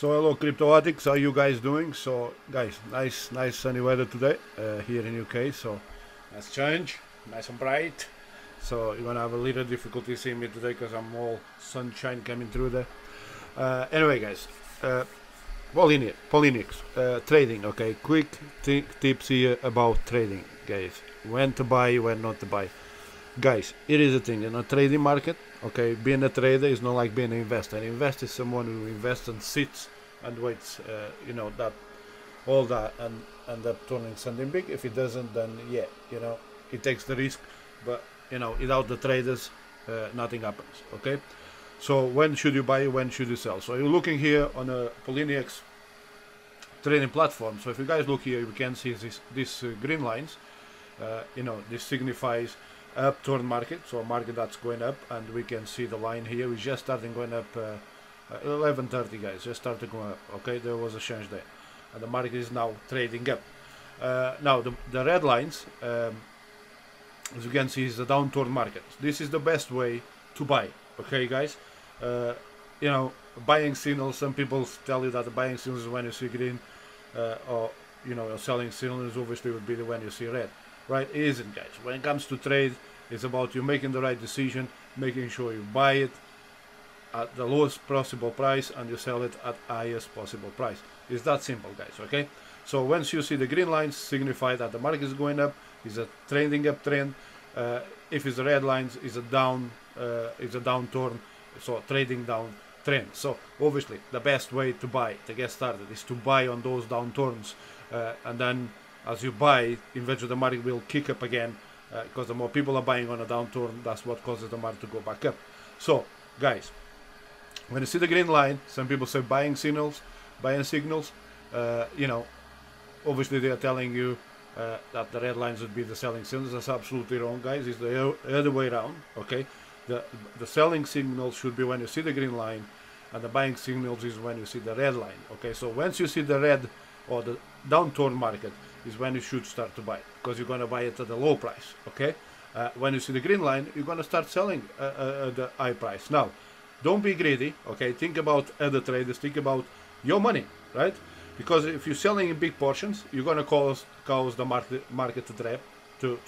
So hello crypto addicts, how you guys doing? So guys, nice sunny weather today here in UK. So nice change, nice and bright. So you're gonna have a little difficulty seeing me today because I'm all sunshine coming through there. Anyway guys, Poloniex, trading. Okay, quick tips here about trading, guys. When to buy, when not to buy. Guys, it is a thing in a trading market. Okay, being a trader is not like being an investor. An investor is someone who invests and sits and waits, that all that and end up turning something big. If it doesn't, then yeah, it takes the risk. But without the traders, nothing happens. Okay, so when should you buy? When should you sell? So you're looking here on a Poloniex trading platform. So if you guys look here, you can see these green lines. This signifies upturn market, so a market that's going up, and we can see the line here. We just started going up 11:30, guys. Just started going up. Okay, there was a change there, and the market is now trading up. Now the red lines, as you can see, is the downturn market. This is the best way to buy. Okay, guys. Buying signals. Some people tell you that the buying signals is when you see green, or selling signals obviously would be when you see red. Right, it isn't, guys. When it comes to trade, it's about you making the right decision, making sure you buy it at the lowest possible price and you sell it at highest possible price. It's that simple, guys. Okay, so once you see the green lines, signify that the market is going up, is a trending up trend. If it's the red lines, is a downturn, so trading down trend. So obviously the best way to buy, to get started, is to buy on those downturns, and then as you buy, eventually the market will kick up again, because the more people are buying on a downturn, that's what causes the market to go back up. So guys, when you see the green line, some people say buying signals, obviously they are telling you that the red lines would be the selling signals. That's absolutely wrong, guys. It's the other way around. Okay, the selling signals should be when you see the green line, and the buying signals is when you see the red line. Okay, so once you see the red or the downturn market is when you should start to buy, because you're going to buy it at a low price. Okay, when you see the green line, you're going to start selling at the high price. Now, don't be greedy. Okay, think about other traders, think about your money, right? Because if you're selling in big portions, you're going to cause the market to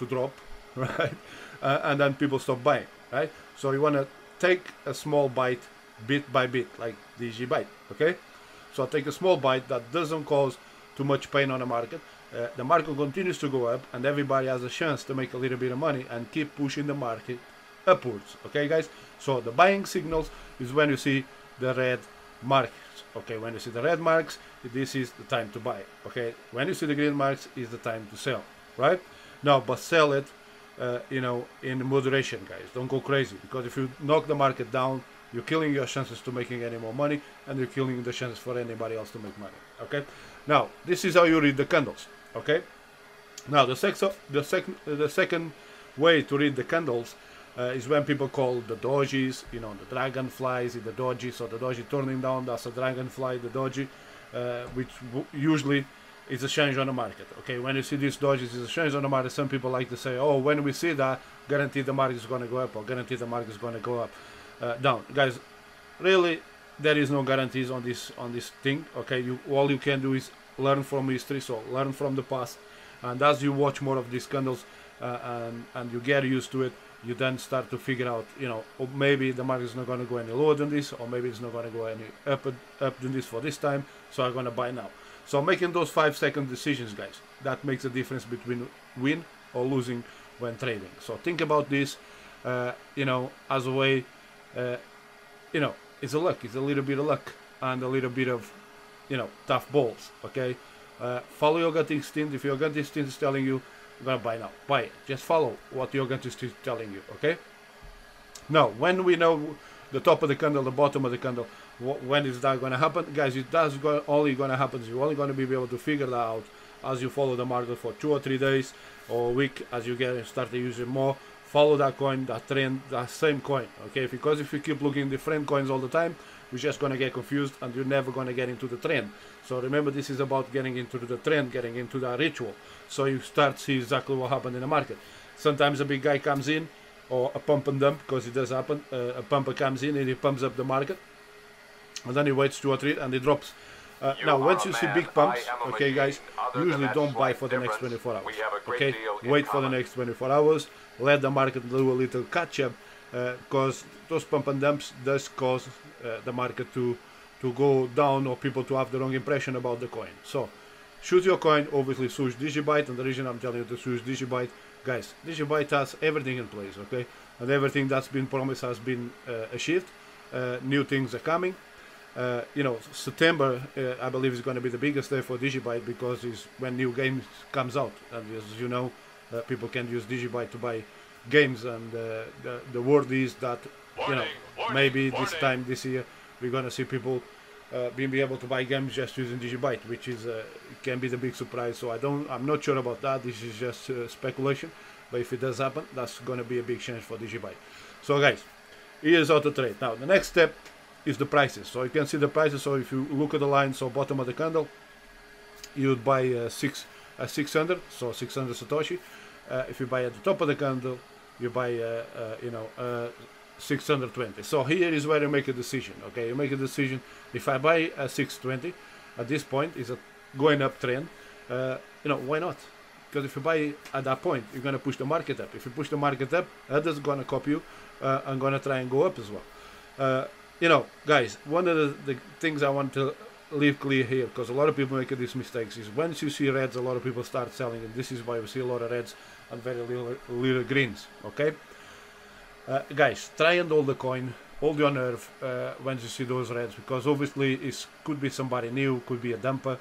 drop, right? And then people stop buying, right? So you want to take a small bite, bit by bit, like DG bite. Okay, so take a small bite that doesn't cause too much pain on the market. The market continues to go up, and everybody has a chance to make a little bit of money and keep pushing the market upwards. Okay, guys. So the buying signals is when you see the red marks. Okay, when you see the red marks, this is the time to buy. Okay, when you see the green marks, is the time to sell. Right now, but sell it, in moderation, guys. Don't go crazy, because if you knock the market down, you're killing your chances to making any more money, and you're killing the chances for anybody else to make money. Okay, now this is how you read the candles. Okay, now the second way to read the candles is when people call the dojis, the dragonflies, the doji. So the doji turning down, that's a dragonfly, the doji, which usually is a change on the market. Okay, when you see these dojis, is a change on the market. Some people like to say, oh, when we see that, guaranteed the market is going to go up, or guaranteed the market is going to go up, down. Guys, really, there is no guarantees on this thing. Okay, all you can do is learn from history, so learn from the past, and as you watch more of these candles and you get used to it, you then start to figure out, or maybe the market is not going to go any lower than this, or maybe it's not going to go any up than this for this time, so I'm going to buy now. So making those 5-second decisions, guys, that makes a difference between win or losing when trading. So think about this, as a way, it's a luck, it's a little bit of luck and a little bit of tough balls. Okay, follow your gut instinct. If your gut instinct is telling you you're gonna buy now, buy it. Just follow what your gut instinct is telling you. Okay, now when we know the top of the candle, the bottom of the candle, when is that gonna happen, guys? Only gonna happen, you're only gonna be able to figure that out as you follow the market for 2 or 3 days or a week, as you start to use it more. Follow that coin, that trend, that same coin. Okay, because if you keep looking at different coins all the time, you're just going to get confused and you're never going to get into the trend. So remember, this is about getting into the trend, getting into that ritual, so you start to see exactly what happened in the market. Sometimes a big guy comes in, or a pump and dump, because it does happen. A pumper comes in and he pumps up the market, and then he waits 2 or 3 and he drops. Now once you see big pumps, okay guys, usually don't buy for the next 24 hours, okay, wait for the next 24 hours, let the market do a little catch up, because those pump and dumps does cause the market to go down, or people to have the wrong impression about the coin. So choose your coin, obviously choose Digibyte, and the reason I'm telling you to choose Digibyte, guys, Digibyte has everything in place, okay, and everything that's been promised has been achieved. New things are coming. You know, September I believe is going to be the biggest day for Digibyte, because it's when new games comes out, and as you know, people can use Digibyte to buy games, and the word is that, you know, maybe this time this year we're going to see people being able to buy games just using Digibyte, which is can be the big surprise. So I'm not sure about that. This is just speculation, but if it does happen, that's going to be a big change for Digibyte. So guys, here's how to trade. Now the next step is the prices. So you can see the prices. So if you look at the line, so bottom of the candle, you would buy 600, so 600 Satoshi. If you buy at the top of the candle, you buy you know, 620. So here is where you make a decision. Okay, you make a decision. If I buy a 620 at this point, is a going up trend, you know, why not? Because if you buy at that point, you're going to push the market up. If you push the market up, others going to copy you and going to try and go up as well. You know, guys, one of the things I want to leave clear here, because a lot of people make these mistakes, is once you see reds, a lot of people start selling, and this is why we see a lot of reds and very little greens. Okay, guys, try and hold the coin, hold your nerve once you see those reds, because obviously it could be somebody new, could be a dumper.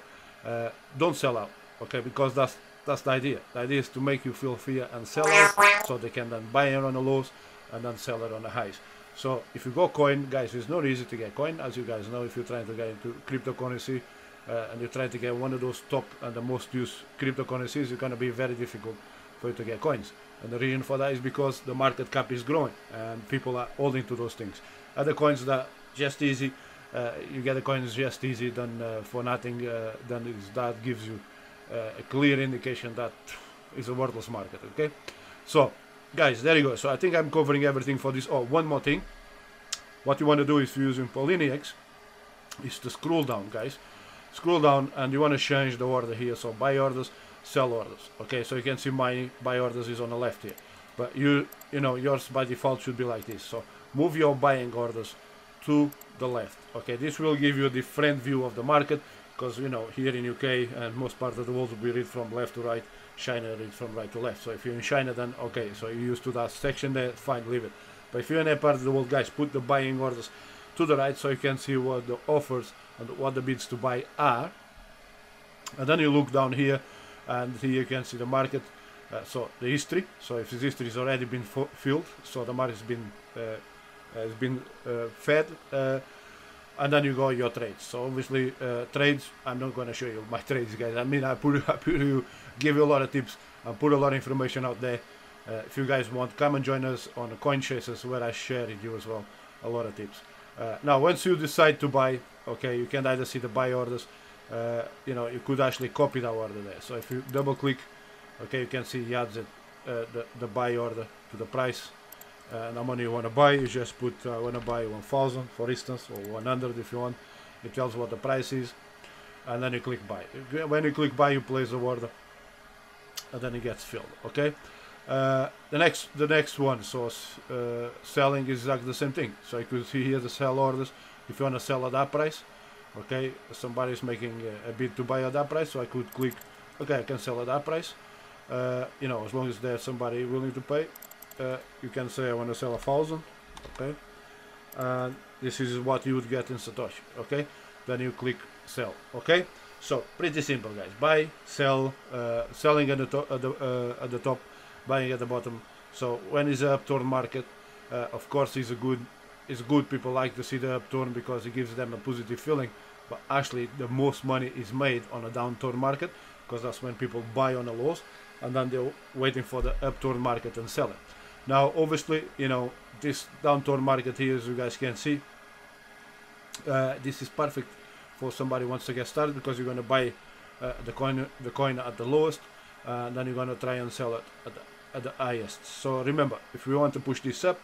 Don't sell out, okay, because that's the idea. The idea is to make you feel fear and sell out, so they can then buy it on the lows and then sell it on the highs. So if you go coin, guys, it's not easy to get coin, as you guys know. If you're trying to get into cryptocurrency and you're trying to get one of those top and the most used cryptocurrencies, it's going to be very difficult for you to get coins. And the reason for that is because the market cap is growing and people are holding to those things. Other coins that just easy, you get the coins just easy, then for nothing, then that gives you a clear indication that it's a worthless market. Okay, so guys, there you go. So I think I'm covering everything for this. Oh, one more thing. What you want to do is, using Poloniex, is to scroll down, guys. Scroll down, and you want to change the order here. So buy orders, sell orders. Okay, so you can see my buy orders is on the left here, but you know, yours by default should be like this. So move your buying orders to the left. Okay, this will give you a different view of the market, because you know, here in UK and most part of the world we read from left to right. China reads from right to left. So if you're in China, then okay, so you're used to that section there, fine, leave it. But if you're in a part of the world, guys, put the buying orders to the right, so you can see what the offers and what the bids to buy are. And then you look down here, and here you can see the market, so the history. So if this history has already been filled, so the market has been fed, and then you go your trades. So obviously trades, I'm not going to show you my trades, guys. I mean, I give you a lot of tips and put a lot of information out there. If you guys want, come and join us on the Coin Chasers, where I share with you as well a lot of tips. Now once you decide to buy, okay, you can either see the buy orders, you know, you could actually copy that order there. So if you double click, okay, you can see he adds it, the buy order to the price. And how many you want to buy, you just put I want to buy 1,000 for instance, or 100 if you want. It tells what the price is, and then you click buy. When you click buy, you place the order, and then it gets filled. Okay, the next one, so selling is exactly the same thing. So you could see here the sell orders. If you want to sell at that price, okay, somebody is making a bid to buy at that price, so I could click, okay, I can sell at that price. You know, as long as there's somebody willing to pay. You can say I want to sell 1,000, okay, and this is what you would get in Satoshi. Okay, then you click sell. Okay, so pretty simple, guys. Buy, sell, selling at the top, buying at the bottom. So when it's an upturn market, of course it's good. People like to see the upturn because it gives them a positive feeling. But actually, the most money is made on a downturn market, because that's when people buy on the lows, and then they're waiting for the upturn market and sell it. Now, obviously, you know, this downturn market here, as you guys can see, this is perfect for somebody who wants to get started, because you're going to buy the coin at the lowest, and then you're going to try and sell it at the highest. So remember, if we want to push this up,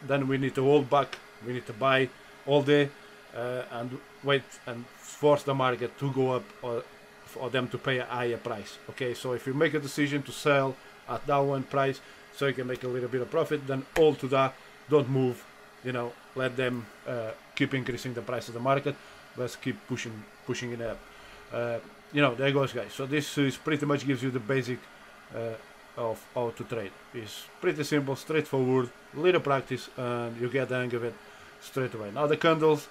then we need to hold back. We need to buy all day, and wait and force the market to go up, or for them to pay a higher price. Okay, so if you make a decision to sell at that one price so you can make a little bit of profit, then all to that, don't move, you know, let them keep increasing the price of the market. Let's keep pushing it up. You know, there goes, guys. So this is pretty much gives you the basic of how to trade. It's pretty simple, straightforward, little practice, and you get the hang of it straight away. Now the candles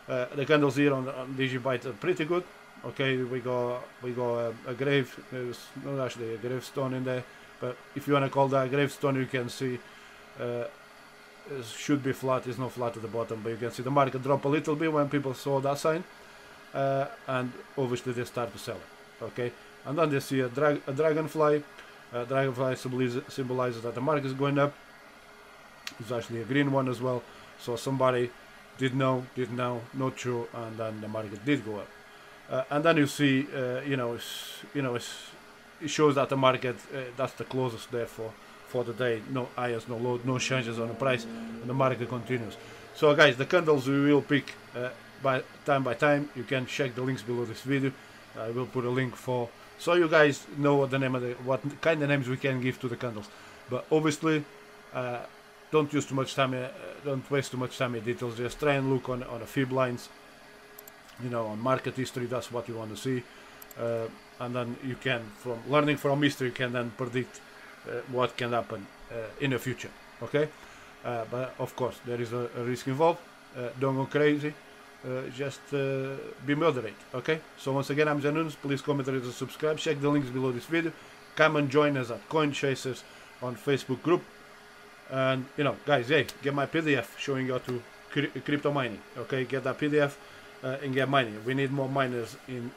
here on Digibyte are pretty good. Okay, we got a grave. There's not actually a gravestone in there, but if you want to call that a gravestone, you can see it should be flat. It's not flat at the bottom, but you can see the market drop a little bit when people saw that sign, and obviously they start to sell it. Okay, and then they see a dragonfly. Dragonfly symbolizes that the market is going up. It's actually a green one as well. So somebody did know, not sure, and then the market did go up. And then you see, it shows that the market, that's the closest there for the day. No highs, no low, no changes on the price, and the market continues. So guys, the candles we will pick by time. You can check the links below this video. I will put a link for, so you guys know what what kind of names we can give to the candles. But obviously, don't use too much time. Don't waste too much time in details. Just try and look on a few lines. You know, on market history, that's what you want to see, and then you can, from learning from history, you can then predict what can happen in the future. Okay, but of course there is a risk involved. Don't go crazy. Just be moderate. Okay. So once again, I'm Nunes. Please comment, rate, and subscribe. Check the links below this video. Come and join us at Coin Chasers on Facebook group. And you know, guys, hey, get my PDF showing you how to crypto mining. Okay, get that PDF. And get mining. We need more miners in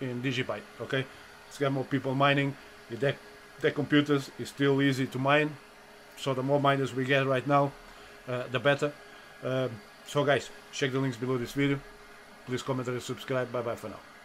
Digibyte. Okay, let's get more people mining. Their computers is still easy to mine, so the more miners we get right now, the better. So guys, check the links below this video. Please comment and subscribe. Bye bye for now.